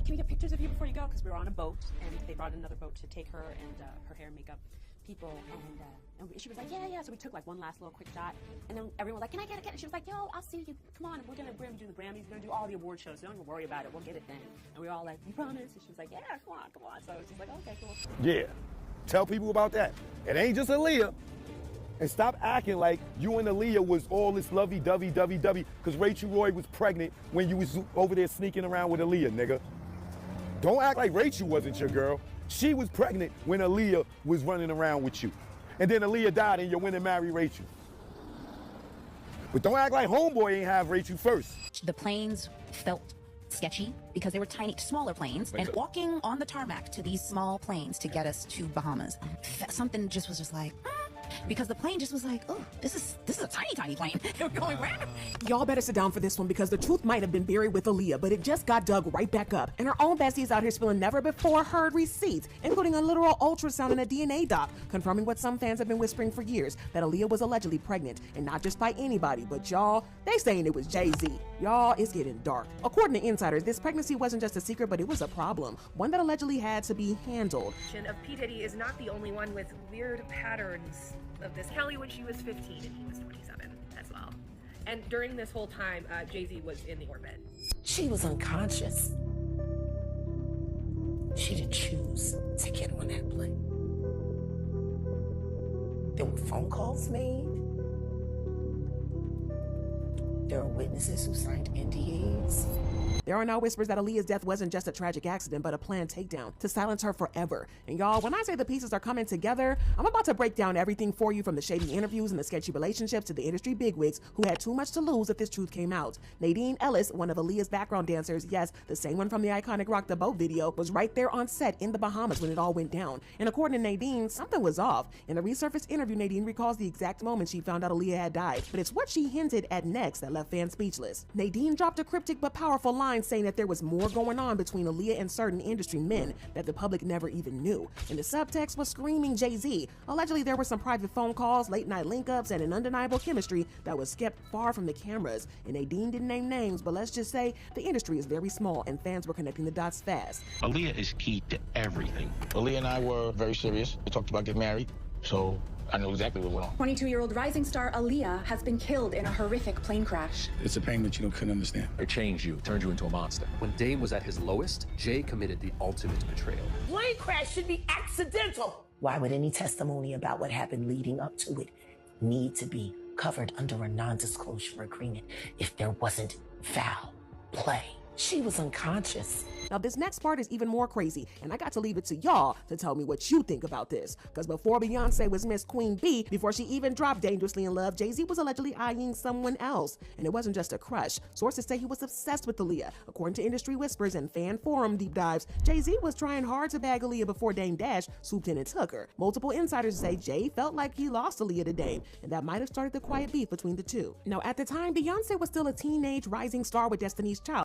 can we get pictures of you before you go? Because we were on a boat, and they brought another boat to take her and her hair and makeup people, and she was like, yeah. So we took like one last little quick shot, and then everyone was like, can I get it? She was like, yo, I'll see you. Come on, we're gonna do the Grammys, we're gonna do all the award shows. So don't even worry about it. We'll get it then. And we were all like, you promise? And she was like, yeah, come on. So it was just like, okay, cool. Yeah, tell people about that. It ain't just Aaliyah. And stop acting like you and Aaliyah was all this lovey-dovey, because Rachel Roy was pregnant when you was over there sneaking around with Aaliyah, nigga. Don't act like Rachel wasn't your girl. She was pregnant when Aaliyah was running around with you. And then Aaliyah died and you went and married Rachel. But don't act like homeboy ain't have Rachel first. The planes felt sketchy because they were tiny, smaller planes. And walking on the tarmac to these small planes to get us to Bahamas, something just was just like, because the plane just was like, oh, this is a tiny plane. They were going round. Y'all better sit down for this one because the truth might have been buried with Aaliyah, but it just got dug right back up. And her own besties out here spilling never before heard receipts, including a literal ultrasound and a DNA doc, confirming what some fans have been whispering for years, that Aaliyah was allegedly pregnant, and not just by anybody, but y'all, they saying it was Jay-Z. Y'all, it's getting dark. According to insiders, this pregnancy wasn't just a secret, but it was a problem, one that allegedly had to be handled. Of P. Diddy is not the only one with weird patterns of this. Kelly when she was 15 and he was 27 as well. And during this whole time, Jay-Z was in the orbit. She was unconscious. She didn't choose to get on that plane. There were phone calls made. There are witnesses who signed NDAs. There are now whispers that Aaliyah's death wasn't just a tragic accident, but a planned takedown to silence her forever. And y'all, when I say the pieces are coming together, I'm about to break down everything for you, from the shady interviews and the sketchy relationships to the industry bigwigs who had too much to lose if this truth came out. Nadine Ellis, one of Aaliyah's background dancers, yes, the same one from the iconic Rock the Boat video, was right there on set in the Bahamas when it all went down. And according to Nadine, something was off. In a resurfaced interview, Nadine recalls the exact moment she found out Aaliyah had died, but it's what she hinted at next that left fans speechless. Nadine dropped a cryptic but powerful line saying that there was more going on between Aaliyah and certain industry men that the public never even knew. And the subtext was screaming Jay-Z. Allegedly, there were some private phone calls, late-night link-ups, and an undeniable chemistry that was kept far from the cameras. And Nadine didn't name names, but let's just say the industry is very small and fans were connecting the dots fast. Aaliyah is key to everything. Aaliyah and I were very serious. We talked about getting married, so I know exactly what went on. 22-year-old rising star Aaliyah has been killed in a horrific plane crash. It's a pain that you couldn't understand. It changed you, turned you into a monster. When Dame was at his lowest, Jay committed the ultimate betrayal. Plane crash should be accidental. Why would any testimony about what happened leading up to it need to be covered under a non-disclosure agreement if there wasn't foul play? She was unconscious. Now this next part is even more crazy, and I got to leave it to y'all to tell me what you think about this. Because before Beyonce was Miss Queen Bee, before she even dropped Dangerously in Love, Jay-Z was allegedly eyeing someone else. And it wasn't just a crush. Sources say he was obsessed with Aaliyah. According to industry whispers and fan forum deep dives, Jay-Z was trying hard to bag Aaliyah before Dame Dash swooped in and took her. Multiple insiders say Jay felt like he lost Aaliyah to Dame, and that might have started the quiet beef between the two. Now at the time, Beyonce was still a teenage rising star with Destiny's Child.